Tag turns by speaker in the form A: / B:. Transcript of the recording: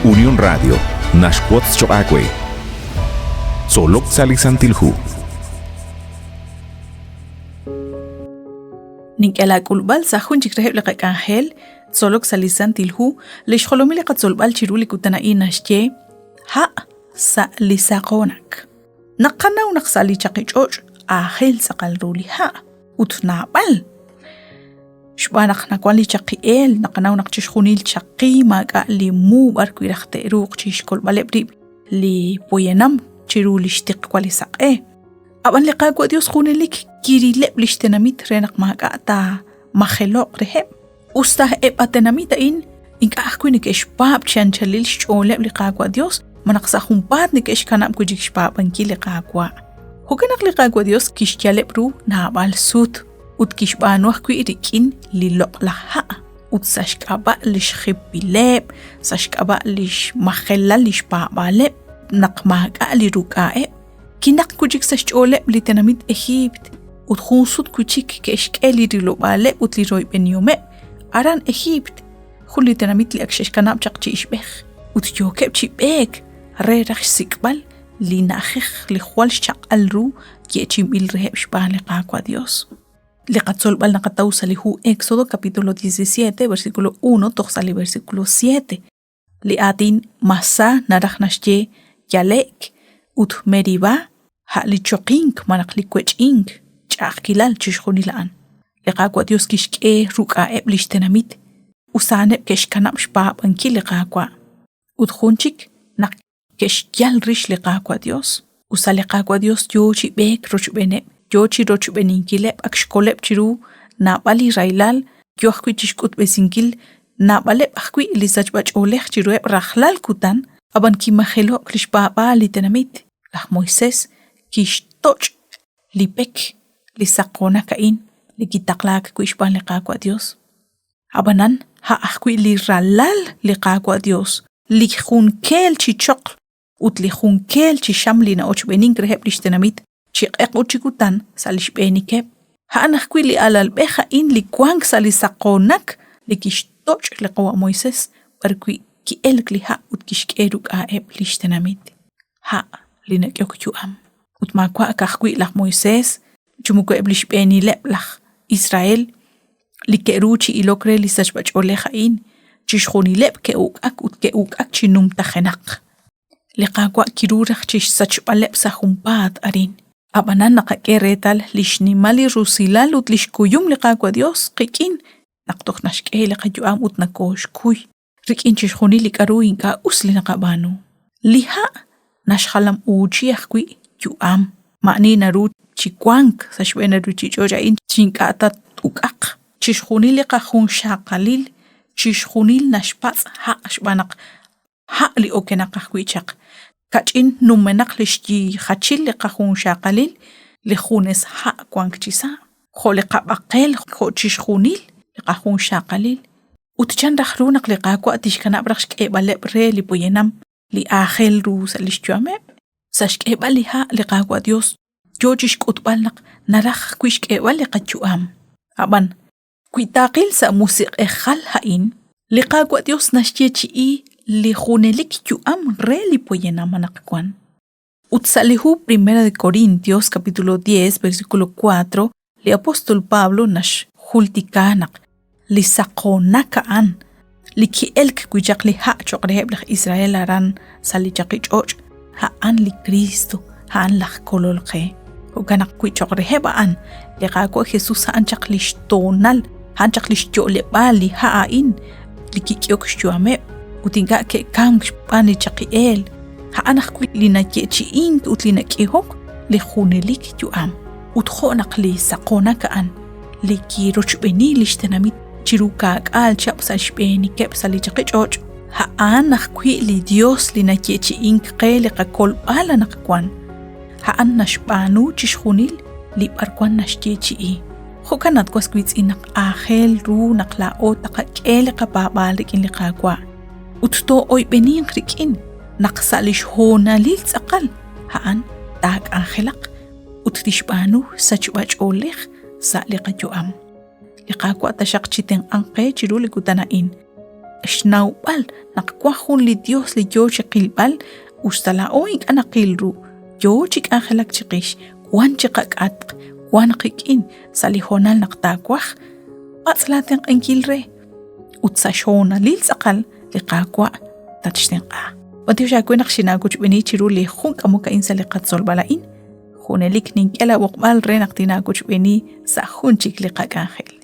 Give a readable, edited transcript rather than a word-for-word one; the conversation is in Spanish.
A: Unión Radio, Nashquots Choacue. Solok Salisantilhu.
B: Ninkela kulbal sahun jikreheb lekak angel, Solok Salisantilhu, lishkolomi lekat solbal chiruli kutana inashje, ha sa lisakonak. Nakanaw naksali chakichoch, ahel sakal ruli ha, utnabal. Shbanak nakwali chakiel, nakanaw nakchishkunil chaki maga li mu barku irakte ruq chishkol balebri li poyenam chiruli shtiq kwali saqe. Aban liqagwa Dios khunilik kirileb lishtenamit renak maga ta mahelok reheb. Ustah atenamita inka ahkunik eshbab chanchalil sholeb liqagwa Dios. Manaqsahumpat ni kesh kanam kujik shpaban ki liqagwa. Hukanak liqagwa Dios kishjalebru nabal sut ut kishbanuah ku irikin lilok laha ut sashkaba lish khibbileb sashkaba lish mahella lish babaleb naqmaga lirukae kinak kujik sashcholeb litenamit Egypt ut khunsut kujik keshkeli rilobale ut liroy benyume aran Egypt khulitenamit li akshesh kanam chaqchi ishbekh ut yokeb chibek ريرخ سيكبال لناخخ لخوالش شقالرو كيتشيم الرهب شبان لقاكوا ديوس لقد صلبال نقد توصل هو Éxodo capítulo 17 versículo 1 toxali versículo 7 لآتين مسا نرخ نشجي يالك ut meriba ha lichoqink manaq likwechink chaqilal chishkhuni laan لقاكوا ديوس كيشكي ركا ابلشتناميت وسانب كشكنام شباب انكي لقاكوا udkhunchik nak keshkyal rish liqagwa Dios usa liqagwa Dios yochi bek rochbene yochi rochbeninkileb akshkoleb chiru nabali railal yohkwi chishkut besinkil nabaleb akhwi lisachbach oleh chiru rakhlal kutan aban ki mahelo krishbaba litenamit lah Moises kishtoch lipek lisaqona kain likitaklak kuishban liqagwa Dios abanan ha akhwi liralal liqagwa Dios likhun kel chichok ut likhun kel chishamlina och benin greheb lishtenamit chiqeq uchikutan salish benikeb ha anakhwi li alal beha in likwang salisaqonak likishtoch liqwa Moises barkwi ki elkliha ut kishkeruk aeb lishtenamit ha linaqyokchu am ut makwa akakhwi lah Moises chumuko eblish beni leblach Israel likeruchi ilokre lisachbach oleha in chishkhuni leb ke uk ak chinum takhenak liqagwa kirurach chish sachbaleb sahumpat arin abanan naqakeretal lishnimali rusilal ut lishkuyum liqagwa Dios qikin naqtok nashke liqayuam ut nakosh kuy rikin chishkhuni likaru inka usli naqabanu liha nashkhalam uchi akhwi yuam mani naru chikwank sashwena ru chichoja in chinkata tukak chishkhuni liqahun shaqalil chishkhunil nashpats ha ashbanak ha li okenak akhwichaq kachin numenak lishji khachil liqahun shaqalil li khunes ha kwankchisa kholiqabaqel kho chishkhunil liqahun shaqalil utchan rakhrunak liqaqwa tishkana brakhshk ebaleb re li poyenam li akhel ru salishchame sashk ebali ha liqaqwa Dios jojish kutbalnak narakh kwishk ebali qachuam aban kuitaqil sa musiq ekhal hain liqagwa Dios nashchechi li khunelik yuam re li poyena manakwan utsalihu primera de Corintios capítulo 10 versículo 4 li apóstol Pablo nash hultikanak li saqonakaan li kielk kujak li ha choqreheb lak Israel aran sali chaqichoch ha an li Cristo ha an lak kololqe uganak kuichoqreheb an liqagwa Jesus an chaqlish tonal han chaqlish jole bali ha in likikyok shuame utinga ke kam pani chaqiel ha anakh lina kechi in utlina kihok li khunelik juam utkhonaq li saqona kan liki rochbeni lishtenamit chiruka qal chapsa shbeni kepsa li chaqichoch ha anakh li Dios lina kechi in qele qakol bala naqkwan ha annash banu chishkhunil li barkwan nashkechi Hokanat kwa squits inak ahel ru nakla o takakele kapabalik in liqagwa. Utto oy benin krikin naksalish hona lil tsaqal haan tag angelak utdishbanu sachwach olikh sa liqajuam. Liqagwa tashaqchiten anqe chiruli kutanain. Xnaubal naqkwajun li Dios li yochi qilbal ustala oink anaqilru yochik angelak chiqish wan chiqak'atq wan qikin salijonal naqtakwaj atzlaten q'inkilre utsaxona lil tz'aqal liqakwa tatxtinqa Wantiw xakwen naqxinakuchb'ini chiru li jun k'amuka insa liqatzolbala'in junelik nink'ela woqb'al re naqtinakuchb'ini sa jun chik liqak'angel